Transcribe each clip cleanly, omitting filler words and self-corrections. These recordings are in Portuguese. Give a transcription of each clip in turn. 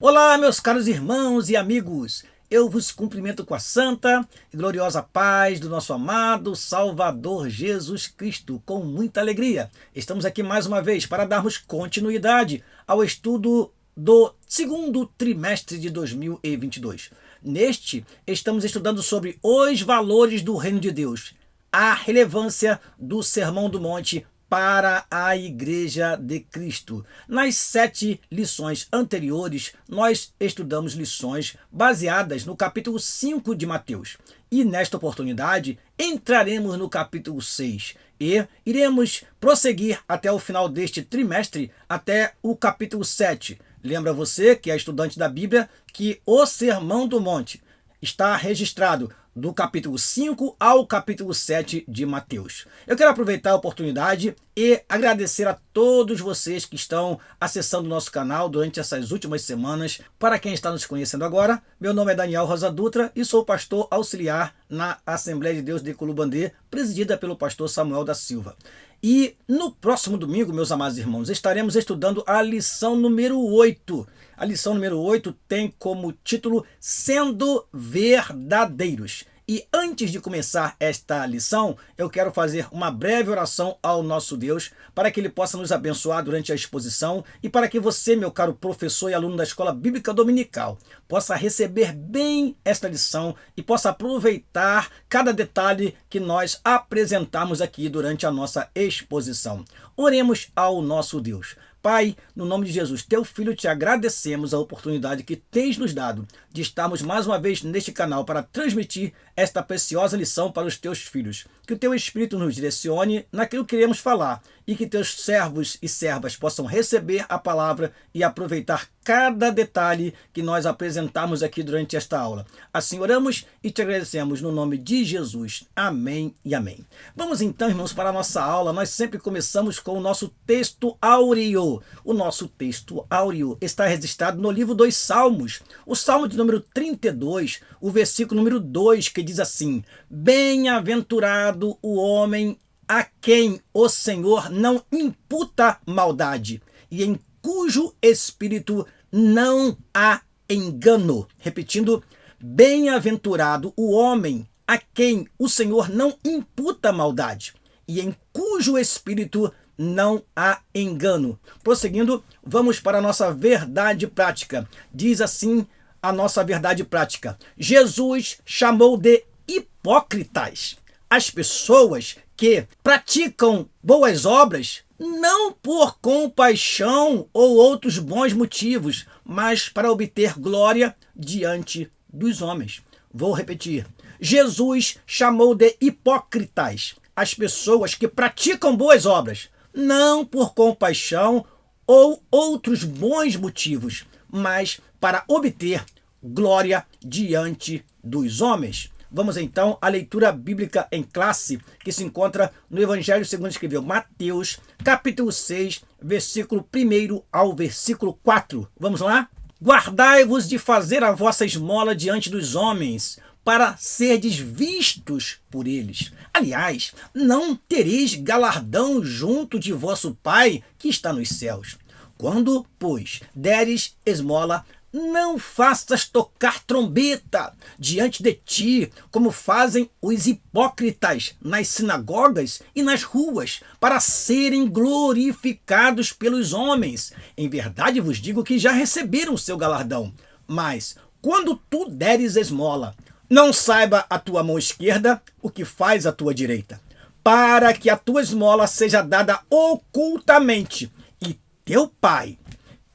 Olá, meus caros irmãos e amigos. Eu vos cumprimento com a santa e gloriosa paz do nosso amado Salvador Jesus Cristo, com muita alegria. Estamos aqui mais uma vez para darmos continuidade ao estudo do segundo trimestre de 2022. Neste, estamos estudando sobre os valores do Reino de Deus, a relevância do Sermão do Monte para a Igreja de Cristo. Nas 7 lições anteriores, nós estudamos lições baseadas no capítulo 5 de Mateus. E nesta oportunidade, entraremos no capítulo 6 e iremos prosseguir até o final deste trimestre, até o capítulo 7. Lembra você, que é estudante da Bíblia, que o Sermão do Monte está registrado do capítulo 5 ao capítulo 7 de Mateus. Eu quero aproveitar a oportunidade e agradecer a todos vocês que estão acessando o nosso canal durante essas últimas semanas. Para quem está nos conhecendo agora, meu nome é Daniel Rosa Dutra e sou pastor auxiliar na Assembleia de Deus de Culubandê, presidida pelo pastor Samuel da Silva. E no próximo domingo, meus amados irmãos, estaremos estudando a lição número 8. A lição número 8 tem como título Sendo Verdadeiros. E antes de começar esta lição, eu quero fazer uma breve oração ao nosso Deus para que Ele possa nos abençoar durante a exposição e para que você, meu caro professor e aluno da Escola Bíblica Dominical, possa receber bem esta lição e possa aproveitar cada detalhe que nós apresentamos aqui durante a nossa exposição. Oremos ao nosso Deus. Pai, no nome de Jesus, teu Filho, te agradecemos a oportunidade que tens nos dado de estarmos mais uma vez neste canal para transmitir esta preciosa lição para os teus filhos. Que o teu Espírito nos direcione naquilo que queremos falar e que teus servos e servas possam receber a palavra e aproveitar cada detalhe que nós apresentamos aqui durante esta aula. Assim oramos e te agradecemos no nome de Jesus. Amém e amém. Vamos então, irmãos, para a nossa aula. Nós sempre começamos com o nosso texto áureo. O nosso texto áureo está registrado no livro dos Salmos. O Salmo de número 32, o versículo número 2, que diz assim: Bem-aventurado o homem a quem o Senhor não imputa maldade e em cujo espírito não há engano. Repetindo, bem-aventurado o homem a quem o Senhor não imputa maldade e em cujo espírito não há engano. Prosseguindo, vamos para a nossa verdade prática. Diz assim a nossa verdade prática: Jesus chamou de hipócritas as pessoas que praticam boas obras não por compaixão ou outros bons motivos, mas para obter glória diante dos homens. Vou repetir. Jesus chamou de hipócritas as pessoas que praticam boas obras, não por compaixão ou outros bons motivos, mas para obter glória diante dos homens. Vamos então à leitura bíblica em classe, que se encontra no Evangelho segundo escreveu Mateus, capítulo 6, versículo 1 ao versículo 4. Vamos lá? Guardai-vos de fazer a vossa esmola diante dos homens, para serdes vistos por eles. Aliás, não tereis galardão junto de vosso Pai que está nos céus. Quando, pois, deres esmola, não faças tocar trombeta diante de ti, como fazem os hipócritas nas sinagogas e nas ruas, para serem glorificados pelos homens. Em verdade vos digo que já receberam o seu galardão. Mas, quando tu deres esmola, não saiba a tua mão esquerda o que faz a tua direita, para que a tua esmola seja dada ocultamente, e teu Pai,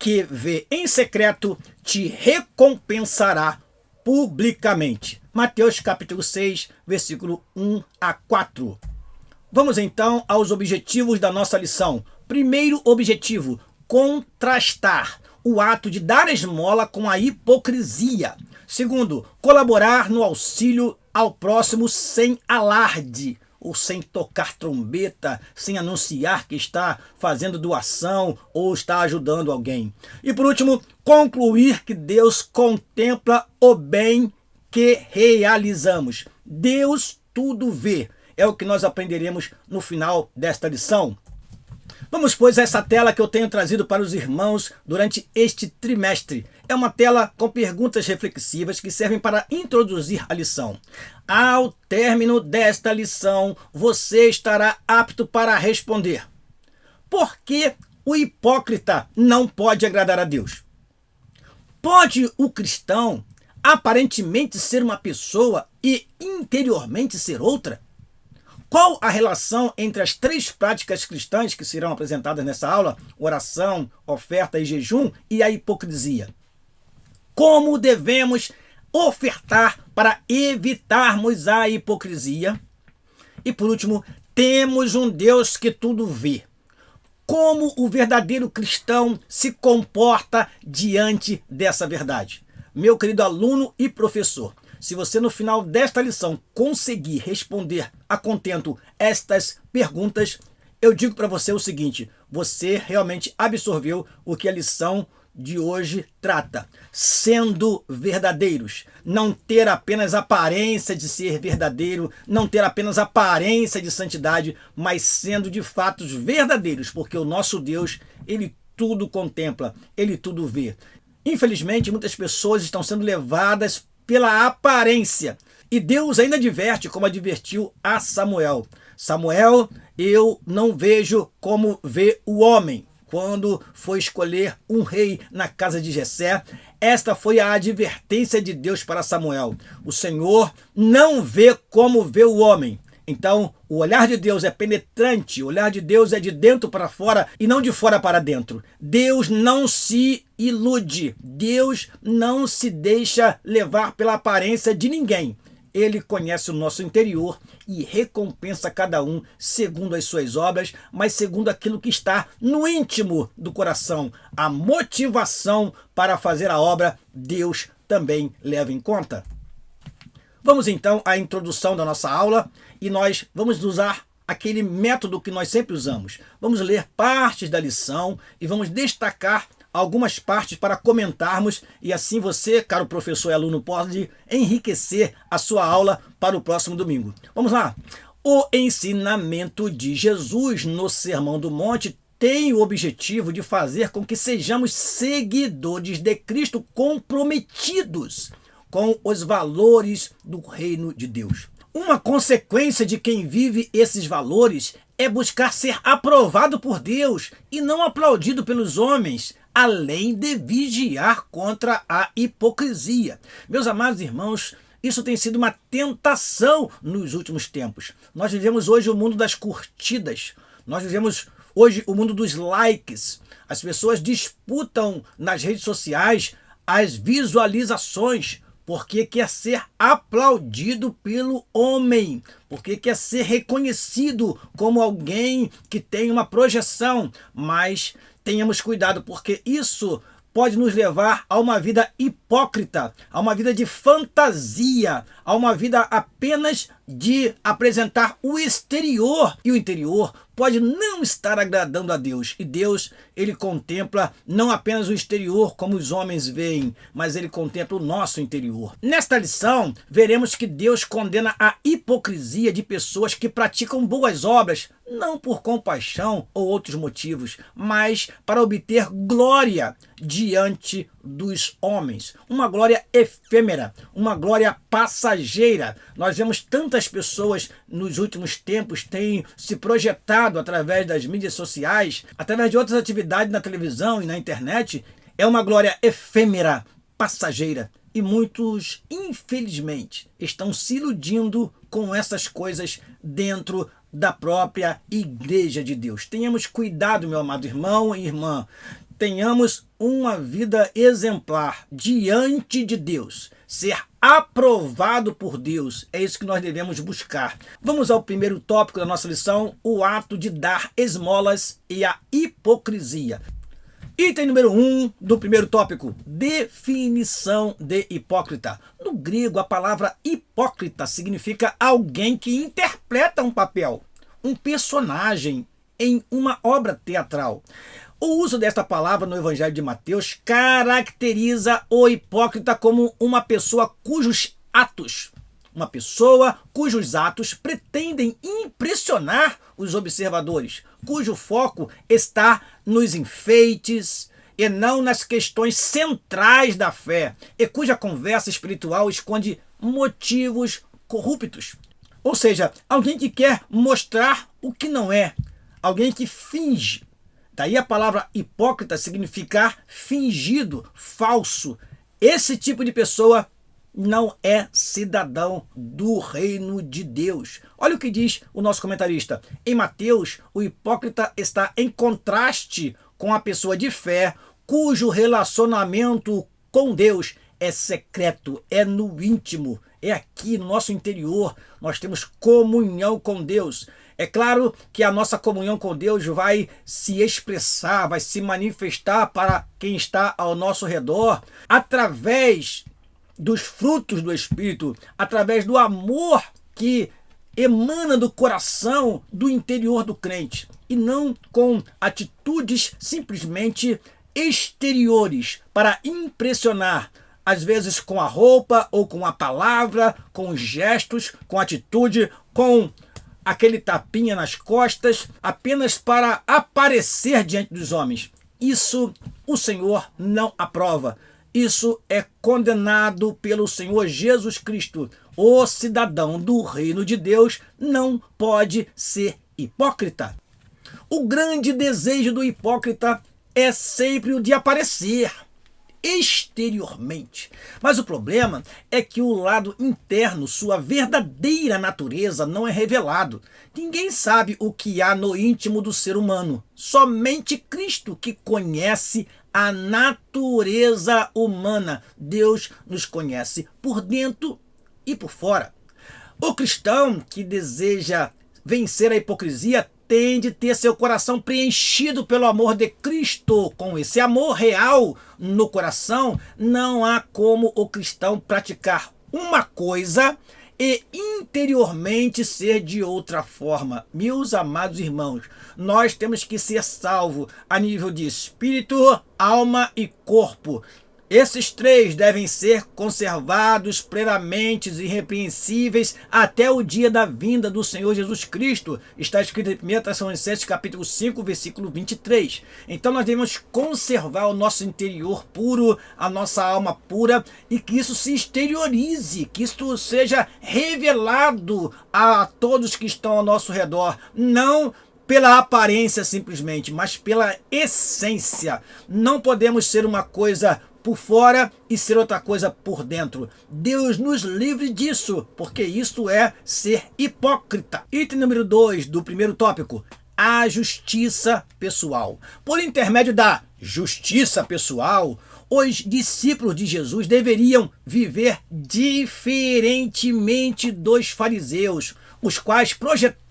que vê em secreto, te recompensará publicamente. Mateus capítulo 6, versículo 1 a 4. Vamos então aos objetivos da nossa lição. Primeiro objetivo, contrastar o ato de dar esmola com a hipocrisia. Segundo, colaborar no auxílio ao próximo sem alarde, ou sem tocar trombeta, sem anunciar que está fazendo doação ou está ajudando alguém. E por último, concluir que Deus contempla o bem que realizamos. Deus tudo vê. É o que nós aprenderemos no final desta lição. Vamos, pois, a essa tela que eu tenho trazido para os irmãos durante este trimestre. É uma tela com perguntas reflexivas que servem para introduzir a lição. Ao término desta lição, você estará apto para responder: por que o hipócrita não pode agradar a Deus? Pode o cristão aparentemente ser uma pessoa e interiormente ser outra? Qual a relação entre as 3 práticas cristãs que serão apresentadas nessa aula, oração, oferta e jejum, e a hipocrisia? Como devemos ofertar para evitarmos a hipocrisia? E por último, temos um Deus que tudo vê. Como o verdadeiro cristão se comporta diante dessa verdade? Meu querido aluno e professor, se você no final desta lição conseguir responder a contento estas perguntas, eu digo para você o seguinte: você realmente absorveu o que a lição de hoje trata. Sendo verdadeiros, não ter apenas aparência de ser verdadeiro, não ter apenas aparência de santidade, mas sendo de fato verdadeiros, porque o nosso Deus, ele tudo contempla, ele tudo vê. Infelizmente, muitas pessoas estão sendo levadas pela aparência. E Deus ainda adverte, como advertiu a Samuel. Samuel, eu não vejo como vê o homem. Quando foi escolher um rei na casa de Jessé, esta foi a advertência de Deus para Samuel. O Senhor não vê como vê o homem. Então, o olhar de Deus é penetrante, o olhar de Deus é de dentro para fora e não de fora para dentro. Deus não se ilude, Deus não se deixa levar pela aparência de ninguém. Ele conhece o nosso interior e recompensa cada um segundo as suas obras, mas segundo aquilo que está no íntimo do coração. A motivação para fazer a obra, Deus também leva em conta. Vamos então à introdução da nossa aula e nós vamos usar aquele método que nós sempre usamos. Vamos ler partes da lição e vamos destacar algumas partes para comentarmos e assim você, caro professor e aluno, pode enriquecer a sua aula para o próximo domingo. Vamos lá! O ensinamento de Jesus no Sermão do Monte tem o objetivo de fazer com que sejamos seguidores de Cristo comprometidos com os valores do reino de Deus. Uma consequência de quem vive esses valores é buscar ser aprovado por Deus e não aplaudido pelos homens, além de vigiar contra a hipocrisia. Meus amados irmãos, isso tem sido uma tentação nos últimos tempos. Nós vivemos hoje o mundo das curtidas, nós vivemos hoje o mundo dos likes. As pessoas disputam nas redes sociais as visualizações, porque quer ser aplaudido pelo homem, porque quer ser reconhecido como alguém que tem uma projeção. Mas tenhamos cuidado, porque isso pode nos levar a uma vida hipócrita, a uma vida de fantasia, a uma vida apenas de apresentar o exterior, e o interior pode não estar agradando a Deus. E Deus, ele contempla não apenas o exterior como os homens veem, mas ele contempla o nosso interior. Nesta lição, veremos que Deus condena a hipocrisia de pessoas que praticam boas obras, não por compaixão ou outros motivos, mas para obter glória diante dos homens. Uma glória efêmera, uma glória passageira. Nós vemos tantas pessoas nos últimos tempos têm se projetado através das mídias sociais, através de outras atividades na televisão e na internet. É uma glória efêmera, passageira. E muitos, infelizmente, estão se iludindo com essas coisas dentro da própria Igreja de Deus. Tenhamos cuidado, meu amado irmão e irmã. Tenhamos uma vida exemplar diante de Deus. Ser aprovado por Deus. É isso que nós devemos buscar. Vamos ao primeiro tópico da nossa lição, o ato de dar esmolas e a hipocrisia. Item número 1 do primeiro tópico, definição de hipócrita. No grego, a palavra hipócrita significa alguém que interpreta um papel, um personagem em uma obra teatral. O uso desta palavra no Evangelho de Mateus caracteriza o hipócrita como uma pessoa cujos atos pretendem impressionar os observadores, cujo foco está nos enfeites, e não nas questões centrais da fé, e cuja conversa espiritual esconde motivos corruptos. Ou seja, alguém que quer mostrar o que não é, alguém que finge. Daí a palavra hipócrita significar fingido, falso. Esse tipo de pessoa não é cidadão do reino de Deus. Olha o que diz o nosso comentarista. Em Mateus, o hipócrita está em contraste com a pessoa de fé, cujo relacionamento com Deus é secreto, é no íntimo, é aqui no nosso interior. Nós temos comunhão com Deus. É claro que a nossa comunhão com Deus vai se expressar, vai se manifestar para quem está ao nosso redor através dos frutos do Espírito, através do amor que emana do coração, do interior do crente, e não com atitudes simplesmente exteriores para impressionar, às vezes com a roupa ou com a palavra, com os gestos, com a atitude, com aquele tapinha nas costas, apenas para aparecer diante dos homens. Isso o Senhor não aprova. Isso é condenado pelo Senhor Jesus Cristo. O cidadão do reino de Deus não pode ser hipócrita. O grande desejo do hipócrita é sempre o de aparecer exteriormente. Mas o problema é que o lado interno, sua verdadeira natureza, não é revelado. Ninguém sabe o que há no íntimo do ser humano. Somente Cristo, que conhece a natureza humana. Deus nos conhece por dentro e por fora. O cristão que deseja vencer a hipocrisia tem de ter seu coração preenchido pelo amor de Cristo. Com esse amor real no coração, não há como o cristão praticar uma coisa e interiormente ser de outra forma. Meus amados irmãos, nós temos que ser salvos a nível de espírito, alma e corpo. Esses três devem ser conservados plenamente irrepreensíveis até o dia da vinda do Senhor Jesus Cristo. Está escrito em 1 Tessalonicenses capítulo 5, versículo 23. Então nós devemos conservar o nosso interior puro, a nossa alma pura, e que isso se exteriorize, que isso seja revelado a todos que estão ao nosso redor. Não pela aparência simplesmente, mas pela essência. Não podemos ser uma coisa por fora e ser outra coisa por dentro. Deus nos livre disso, porque isso é ser hipócrita. Item número 2 do primeiro tópico: a justiça pessoal. Por intermédio da justiça pessoal, os discípulos de Jesus deveriam viver diferentemente dos fariseus, os quais projetavam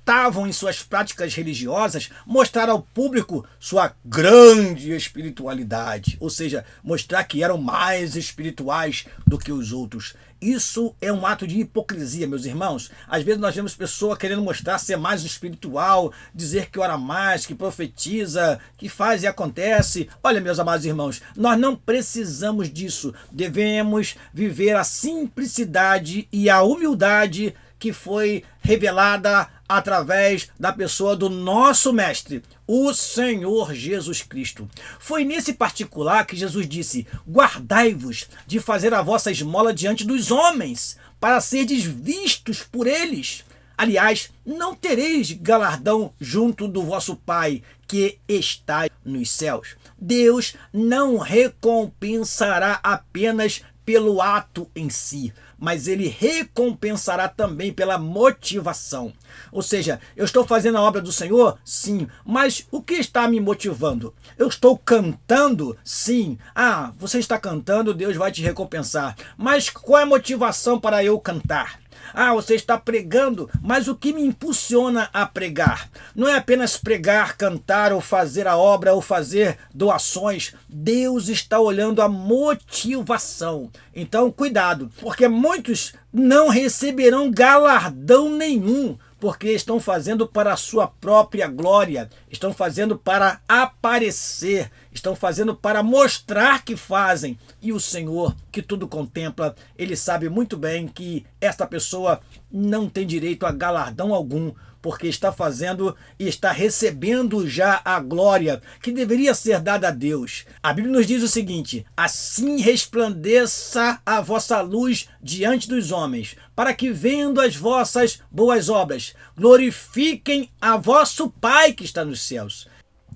em suas práticas religiosas mostrar ao público sua grande espiritualidade, ou seja, mostrar que eram mais espirituais do que os outros. Isso é um ato de hipocrisia, meus irmãos. Às vezes nós vemos pessoa querendo mostrar ser mais espiritual, dizer que ora mais, que profetiza, que faz e acontece. Olha, meus amados irmãos, nós não precisamos disso. Devemos viver a simplicidade e a humildade que foi revelada através da pessoa do nosso Mestre, o Senhor Jesus Cristo. Foi nesse particular que Jesus disse: guardai-vos de fazer a vossa esmola diante dos homens, para serdes vistos por eles. Aliás, não tereis galardão junto do vosso Pai, que está nos céus. Deus não recompensará apenas pelo ato em si, mas ele recompensará também pela motivação. Ou seja, eu estou fazendo a obra do Senhor? Sim. Mas o que está me motivando? Eu estou cantando? Sim. Ah, você está cantando, Deus vai te recompensar. Mas qual é a motivação para eu cantar? Ah, você está pregando, mas o que me impulsiona a pregar? Não é apenas pregar, cantar, ou fazer a obra, ou fazer doações. Deus está olhando a motivação. Então, cuidado, porque muitos não receberão galardão nenhum, porque estão fazendo para a sua própria glória, estão fazendo para aparecer, estão fazendo para mostrar que fazem. E o Senhor, que tudo contempla, Ele sabe muito bem que esta pessoa não tem direito a galardão algum, porque está fazendo e está recebendo já a glória que deveria ser dada a Deus. A Bíblia nos diz o seguinte: assim resplandeça a vossa luz diante dos homens, para que, vendo as vossas boas obras, glorifiquem a vosso Pai que está nos céus.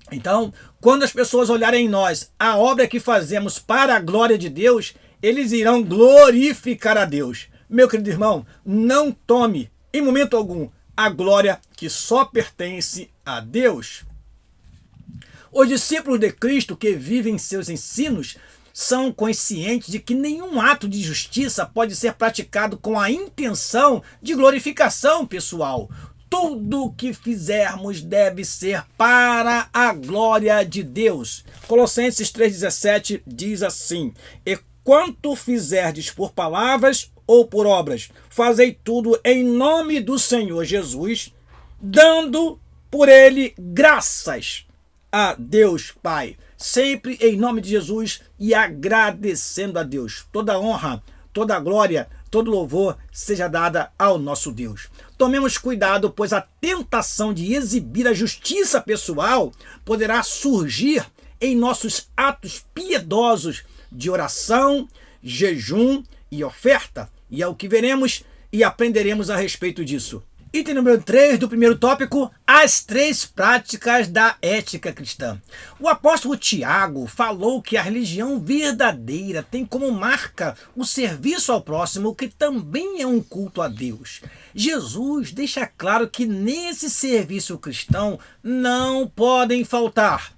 Então, quando as pessoas olharem em nós a obra que fazemos para a glória de Deus, eles irão glorificar a Deus. Meu querido irmão, não tome, em momento algum, a glória que só pertence a Deus. Os discípulos de Cristo que vivem seus ensinos são conscientes de que nenhum ato de justiça pode ser praticado com a intenção de glorificação pessoal. Tudo o que fizermos deve ser para a glória de Deus. Colossenses 3,17 diz assim: e quanto fizerdes por palavras ou por obras, fazei tudo em nome do Senhor Jesus, dando por ele graças a Deus Pai. Sempre em nome de Jesus e agradecendo a Deus. Toda honra, toda glória, todo louvor seja dada ao nosso Deus. Tomemos cuidado, pois a tentação de exibir a justiça pessoal poderá surgir em nossos atos piedosos de oração, jejum e oferta. E é o que veremos e aprenderemos a respeito disso. Item número 3 do primeiro tópico: as 3 práticas da ética cristã. O apóstolo Tiago falou que a religião verdadeira tem como marca o serviço ao próximo, que também é um culto a Deus. Jesus deixa claro que nesse serviço cristão não podem faltar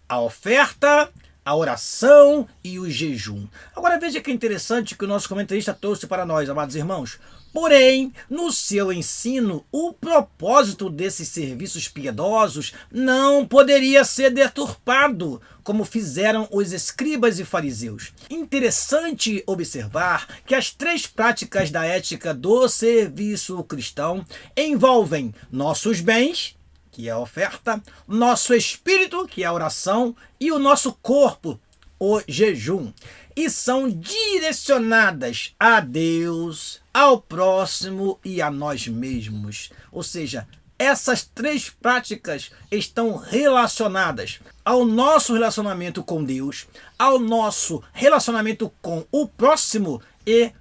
a oferta, a oração e o jejum. Agora veja que interessante que o nosso comentarista trouxe para nós, amados irmãos. Porém, no seu ensino, o propósito desses serviços piedosos não poderia ser deturpado, como fizeram os escribas e fariseus. Interessante observar que as 3 práticas da ética do serviço cristão envolvem nossos bens, que é a oferta, nosso espírito, que é a oração, e o nosso corpo, o jejum. E são direcionadas a Deus, ao próximo e a nós mesmos. Ou seja, essas 3 práticas estão relacionadas ao nosso relacionamento com Deus, ao nosso relacionamento com o próximo e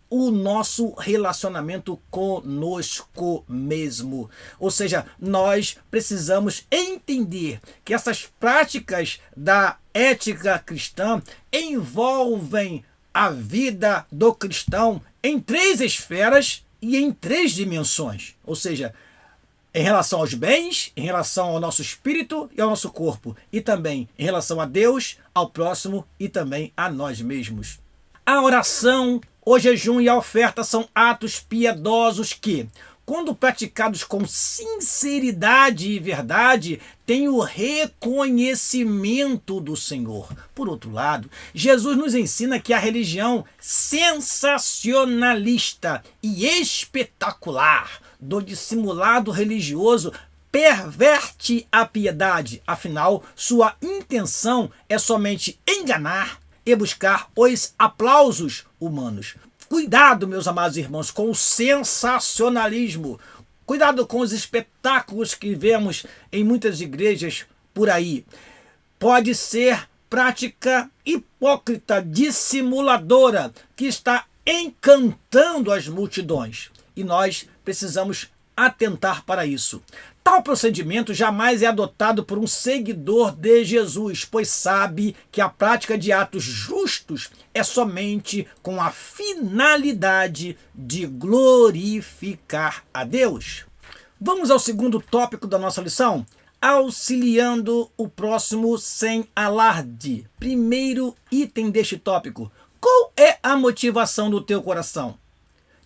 o nosso relacionamento conosco mesmo. Ou seja, nós precisamos entender que essas práticas da ética cristã envolvem a vida do cristão em 3 esferas e em 3 dimensões. Ou seja, em relação aos bens, em relação ao nosso espírito e ao nosso corpo, e também em relação a Deus, ao próximo e também a nós mesmos. A oração, o jejum e a oferta são atos piedosos que, quando praticados com sinceridade e verdade, têm o reconhecimento do Senhor. Por outro lado, Jesus nos ensina que a religião sensacionalista e espetacular do dissimulado religioso perverte a piedade. Afinal, sua intenção é somente enganar e buscar os aplausos humanos. Cuidado, meus amados irmãos, com o sensacionalismo. Cuidado com os espetáculos que vemos em muitas igrejas por aí. Pode ser prática hipócrita, dissimuladora, que está encantando as multidões. E nós precisamos atentar para isso. Tal procedimento jamais é adotado por um seguidor de Jesus, pois sabe que a prática de atos justos é somente com a finalidade de glorificar a Deus. Vamos ao segundo tópico da nossa lição: auxiliando o próximo sem alarde. Primeiro item deste tópico: qual é a motivação do teu coração?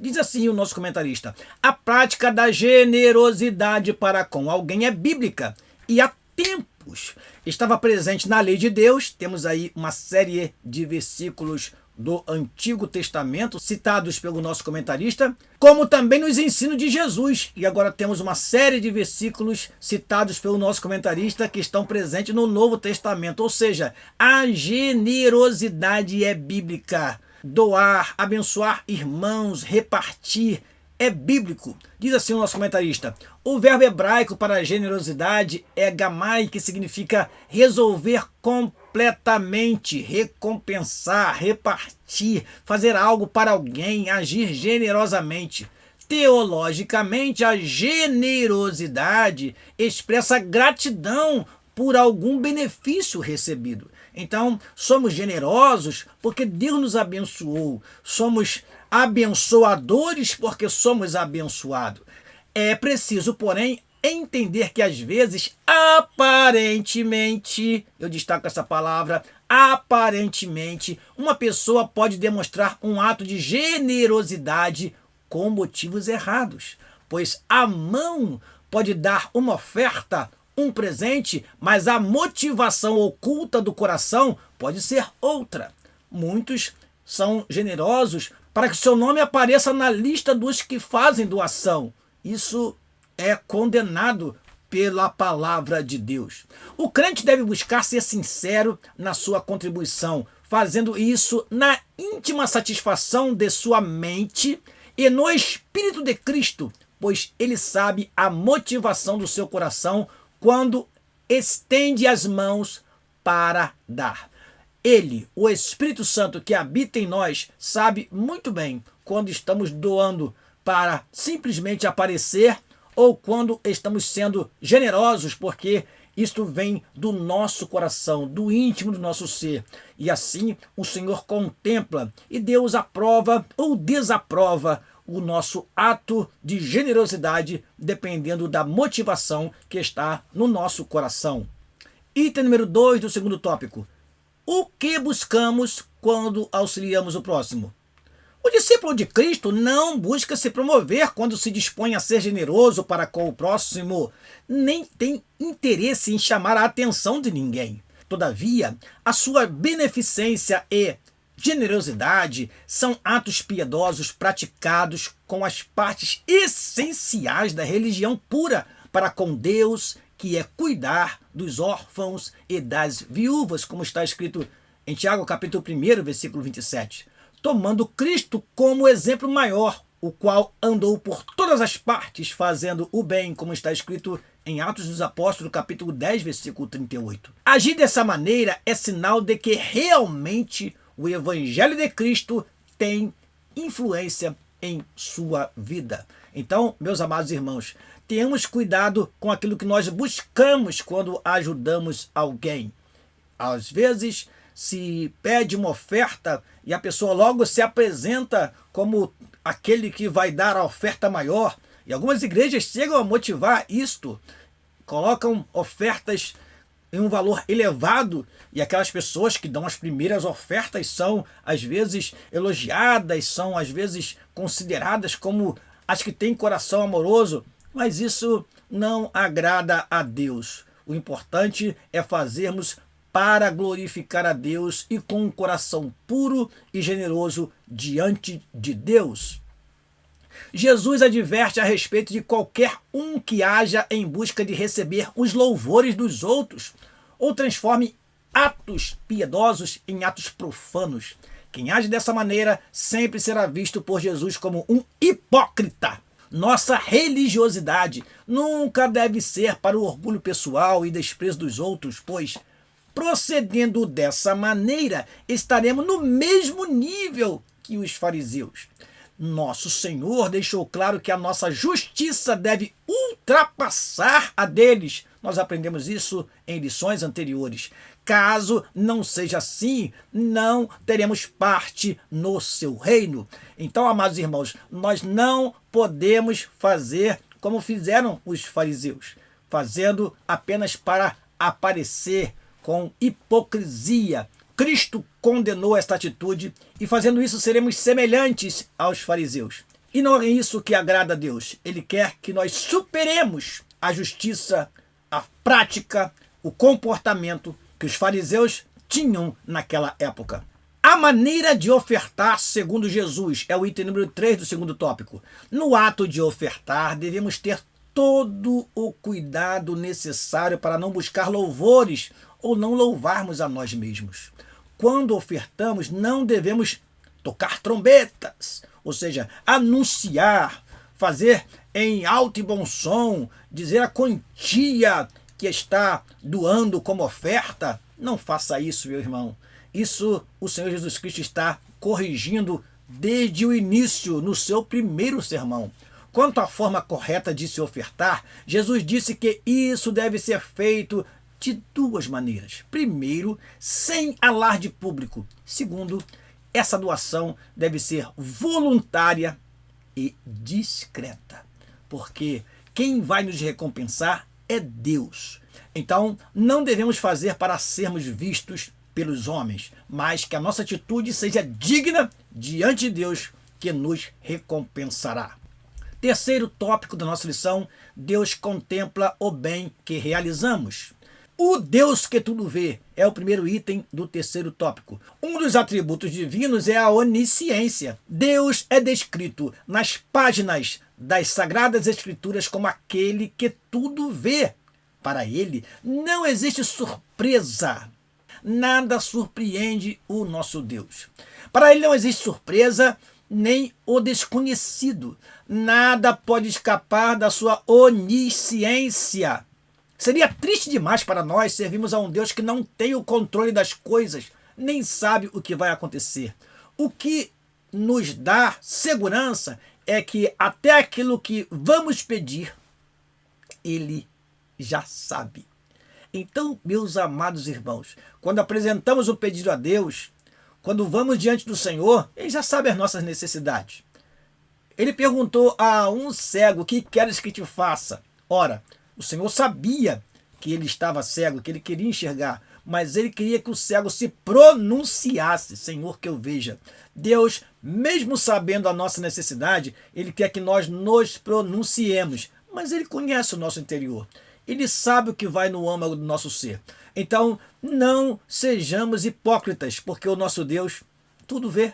Diz assim o nosso comentarista: a prática da generosidade para com alguém é bíblica e há tempos estava presente na lei de Deus. Temos aí uma série de versículos do Antigo Testamento, citados pelo nosso comentarista, como também nos ensinos de Jesus. E agora temos uma série de versículos citados pelo nosso comentarista que estão presentes no Novo Testamento. Ou seja, a generosidade é bíblica. Doar, abençoar irmãos, repartir, é bíblico. Diz assim o nosso comentarista: o verbo hebraico para generosidade é gamai, que significa resolver completamente, recompensar, repartir, fazer algo para alguém, agir generosamente. Teologicamente, a generosidade expressa gratidão por algum benefício recebido. Então, somos generosos porque Deus nos abençoou. Somos abençoadores porque somos abençoados. É preciso, porém, entender que às vezes, aparentemente, eu destaco essa palavra, aparentemente, uma pessoa pode demonstrar um ato de generosidade com motivos errados. Pois a mão pode dar uma oferta, um presente, mas a motivação oculta do coração pode ser outra. Muitos são generosos para que seu nome apareça na lista dos que fazem doação. Isso é condenado pela palavra de Deus. O crente deve buscar ser sincero na sua contribuição, fazendo isso na íntima satisfação de sua mente e no Espírito de Cristo, pois ele sabe a motivação do seu coração quando estende as mãos para dar. Ele, o Espírito Santo que habita em nós, sabe muito bem quando estamos doando para simplesmente aparecer ou quando estamos sendo generosos, porque isto vem do nosso coração, do íntimo do nosso ser. E assim o Senhor contempla e Deus aprova ou desaprova o nosso ato de generosidade, dependendo da motivação que está no nosso coração. Item número 2 do segundo tópico. O que buscamos quando auxiliamos o próximo? O discípulo de Cristo não busca se promover quando se dispõe a ser generoso para com o próximo, nem tem interesse em chamar a atenção de ninguém. Todavia, a sua beneficência e generosidade são atos piedosos praticados com as partes essenciais da religião pura para com Deus, que é cuidar dos órfãos e das viúvas, como está escrito em Tiago, capítulo 1, versículo 27. Tomando Cristo como exemplo maior, o qual andou por todas as partes fazendo o bem, como está escrito em Atos dos Apóstolos, capítulo 10, versículo 38. Agir dessa maneira é sinal de que realmente o Evangelho de Cristo tem influência em sua vida. Então, meus amados irmãos, tenhamos cuidado com aquilo que nós buscamos quando ajudamos alguém. Às vezes, se pede uma oferta e a pessoa logo se apresenta como aquele que vai dar a oferta maior. E algumas igrejas chegam a motivar isto, colocam ofertas em um valor elevado, e aquelas pessoas que dão as primeiras ofertas são às vezes elogiadas, são às vezes consideradas como as que têm coração amoroso, mas isso não agrada a Deus. O importante é fazermos para glorificar a Deus e com um coração puro e generoso diante de Deus. Jesus adverte a respeito de qualquer um que haja em busca de receber os louvores dos outros ou transforme atos piedosos em atos profanos. Quem age dessa maneira sempre será visto por Jesus como um hipócrita. Nossa religiosidade nunca deve ser para o orgulho pessoal e desprezo dos outros, pois, procedendo dessa maneira, estaremos no mesmo nível que os fariseus. Nosso Senhor deixou claro que a nossa justiça deve ultrapassar a deles. Nós aprendemos isso em lições anteriores. Caso não seja assim, não teremos parte no seu reino. Então, amados irmãos, nós não podemos fazer como fizeram os fariseus, fazendo apenas para aparecer com hipocrisia. Cristo condenou esta atitude e fazendo isso seremos semelhantes aos fariseus. E não é isso que agrada a Deus. Ele quer que nós superemos a justiça, a prática, o comportamento que os fariseus tinham naquela época. A maneira de ofertar segundo Jesus é o item número 3 do segundo tópico. No ato de ofertar, devemos ter todo o cuidado necessário para não buscar louvores ou não louvarmos a nós mesmos. Quando ofertamos, não devemos tocar trombetas, ou seja, anunciar, fazer em alto e bom som, dizer a quantia que está doando como oferta. Não faça isso, meu irmão. Isso o Senhor Jesus Cristo está corrigindo desde o início, no seu primeiro sermão. Quanto à forma correta de se ofertar, Jesus disse que isso deve ser feito de duas maneiras. Primeiro, sem alarde público. Segundo, essa doação deve ser voluntária e discreta, porque quem vai nos recompensar é Deus. Então, não devemos fazer para sermos vistos pelos homens, mas que a nossa atitude seja digna diante de Deus, que nos recompensará. Terceiro tópico da nossa lição: Deus contempla o bem que realizamos. O Deus que tudo vê é o primeiro item do terceiro tópico. Um dos atributos divinos é a onisciência. Deus é descrito nas páginas das Sagradas Escrituras como aquele que tudo vê. Para ele não existe surpresa. Nada surpreende o nosso Deus. Para ele não existe surpresa nem o desconhecido. Nada pode escapar da sua onisciência. Seria triste demais para nós servirmos a um Deus que não tem o controle das coisas, nem sabe o que vai acontecer. O que nos dá segurança é que até aquilo que vamos pedir, Ele já sabe. Então, meus amados irmãos, quando apresentamos o pedido a Deus, quando vamos diante do Senhor, Ele já sabe as nossas necessidades. Ele perguntou a um cego: o que queres que te faça? Ora, o Senhor sabia que ele estava cego, que ele queria enxergar, mas ele queria que o cego se pronunciasse: Senhor, que eu veja. Deus, mesmo sabendo a nossa necessidade, Ele quer que nós nos pronunciemos, mas Ele conhece o nosso interior. Ele sabe o que vai no âmago do nosso ser. Então, não sejamos hipócritas, porque o nosso Deus tudo vê.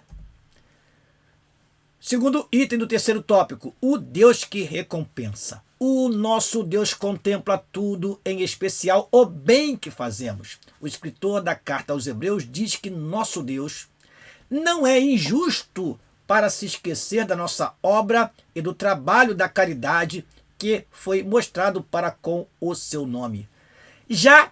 Segundo item do terceiro tópico: o Deus que recompensa. O nosso Deus contempla tudo, em especial o bem que fazemos. O escritor da carta aos Hebreus diz que nosso Deus não é injusto para se esquecer da nossa obra e do trabalho da caridade que foi mostrado para com o seu nome. Já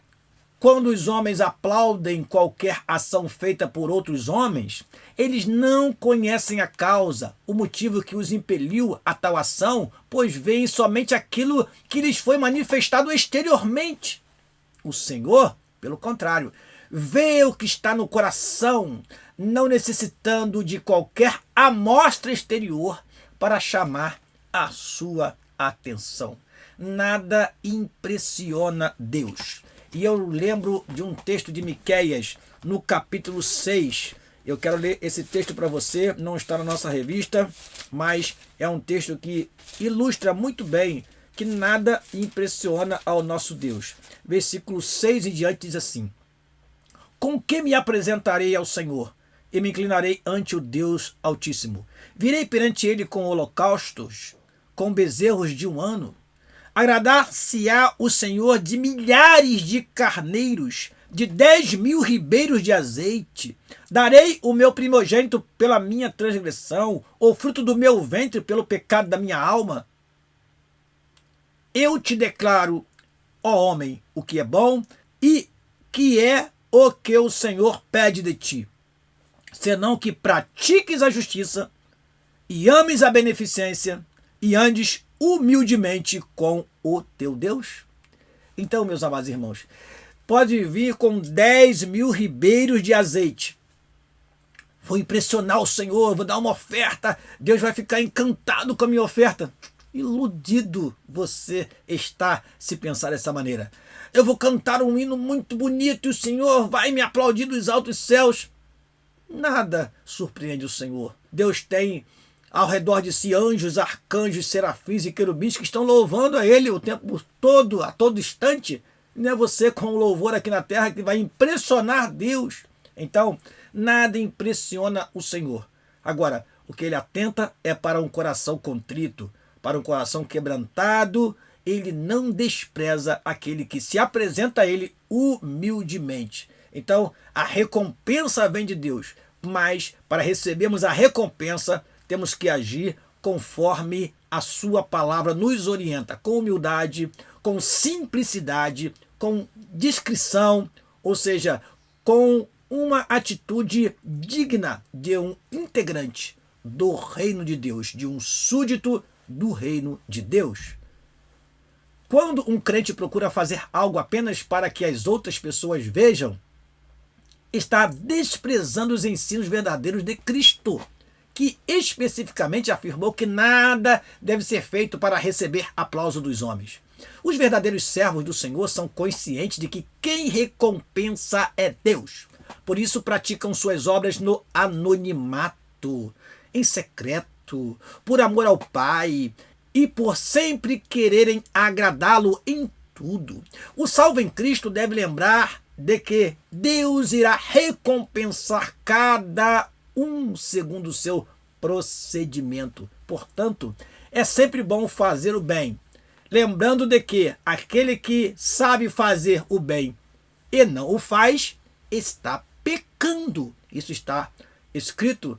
quando os homens aplaudem qualquer ação feita por outros homens, eles não conhecem a causa, o motivo que os impeliu a tal ação, pois veem somente aquilo que lhes foi manifestado exteriormente. O Senhor, pelo contrário, vê o que está no coração, não necessitando de qualquer amostra exterior para chamar a sua atenção. Nada impressiona Deus. E eu lembro de um texto de Miqueias, no capítulo 6. Eu quero ler esse texto para você, não está na nossa revista, mas é um texto que ilustra muito bem que nada impressiona ao nosso Deus. Versículo 6 em diante diz assim: com que me apresentarei ao Senhor e me inclinarei ante o Deus Altíssimo? Virei perante ele com holocaustos, com bezerros de um ano? Agradar-se-á o Senhor de milhares de carneiros, de 10.000 ribeiros de azeite? Darei o meu primogênito pela minha transgressão, o fruto do meu ventre pelo pecado da minha alma? Eu te declaro, ó homem, o que é bom e que é o que o Senhor pede de ti, senão que pratiques a justiça e ames a beneficência e andes humildemente com o teu Deus. Então, meus amados irmãos, pode vir com 10.000 ribeiros de azeite. Vou impressionar o Senhor, vou dar uma oferta, Deus vai ficar encantado com a minha oferta. Iludido você está se pensar dessa maneira. Eu vou cantar um hino muito bonito e o Senhor vai me aplaudir dos altos céus. Nada surpreende o Senhor. Deus tem ao redor de si anjos, arcanjos, serafins e querubins que estão louvando a Ele o tempo todo, a todo instante. Não é você com o louvor aqui na terra que vai impressionar Deus. Então, nada impressiona o Senhor. Agora, o que ele atenta é para um coração contrito, para um coração quebrantado. Ele não despreza aquele que se apresenta a ele humildemente. Então, a recompensa vem de Deus, mas para recebermos a recompensa, temos que agir conforme a sua palavra nos orienta, com humildade, com simplicidade, com discrição, ou seja, com uma atitude digna de um integrante do reino de Deus, de um súdito do reino de Deus. Quando um crente procura fazer algo apenas para que as outras pessoas vejam, está desprezando os ensinos verdadeiros de Cristo, que especificamente afirmou que nada deve ser feito para receber aplauso dos homens. Os verdadeiros servos do Senhor são conscientes de que quem recompensa é Deus. Por isso praticam suas obras no anonimato, em secreto, por amor ao Pai e por sempre quererem agradá-lo em tudo. O salvo em Cristo deve lembrar de que Deus irá recompensar cada um segundo o seu procedimento. Portanto, é sempre bom fazer o bem, lembrando de que aquele que sabe fazer o bem e não o faz, está pecando. Isso está escrito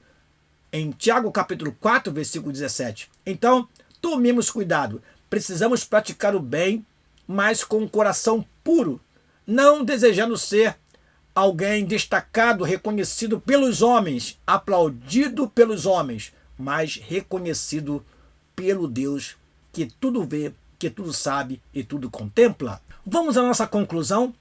em Tiago capítulo 4, versículo 17. Então, tomemos cuidado. Precisamos praticar o bem, mas com um coração puro, não desejando ser alguém destacado, reconhecido pelos homens, aplaudido pelos homens, mas reconhecido pelo Deus que tudo vê, que tudo sabe e tudo contempla. Vamos à nossa conclusão.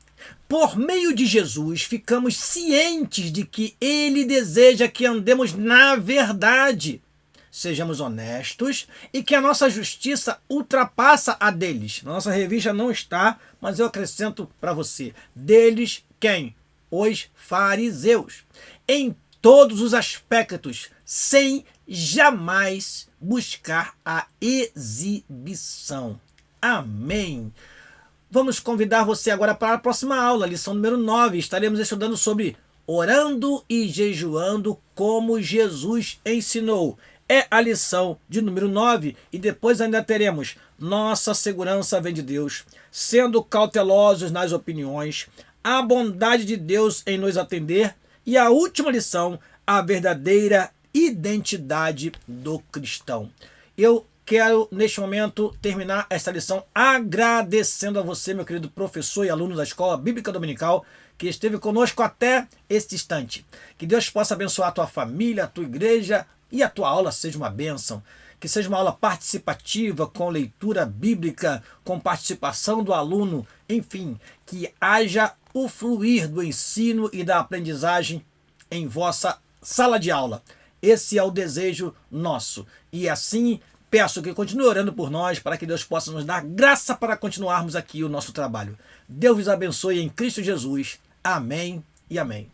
Por meio de Jesus, ficamos cientes de que Ele deseja que andemos na verdade, sejamos honestos e que a nossa justiça ultrapassa a deles. Na nossa revista não está, mas eu acrescento para você. Deles quem? Os fariseus. Em todos os aspectos, sem jamais buscar a exibição. Amém. Vamos convidar você agora para a próxima aula, lição número 9. Estaremos estudando sobre orando e jejuando como Jesus ensinou. É a lição de número 9 e depois ainda teremos nossa segurança vem de Deus, sendo cautelosos nas opiniões, a bondade de Deus em nos atender e a última lição, a verdadeira identidade do cristão. Eu quero, neste momento, terminar esta lição agradecendo a você, meu querido professor e aluno da Escola Bíblica Dominical, que esteve conosco até este instante. Que Deus possa abençoar a tua família, a tua igreja e a tua aula seja uma bênção. Que seja uma aula participativa, com leitura bíblica, com participação do aluno, enfim, que haja o fluir do ensino e da aprendizagem em vossa sala de aula. Esse é o desejo nosso. E assim peço que continue orando por nós, para que Deus possa nos dar graça para continuarmos aqui o nosso trabalho. Deus vos abençoe em Cristo Jesus. Amém e amém.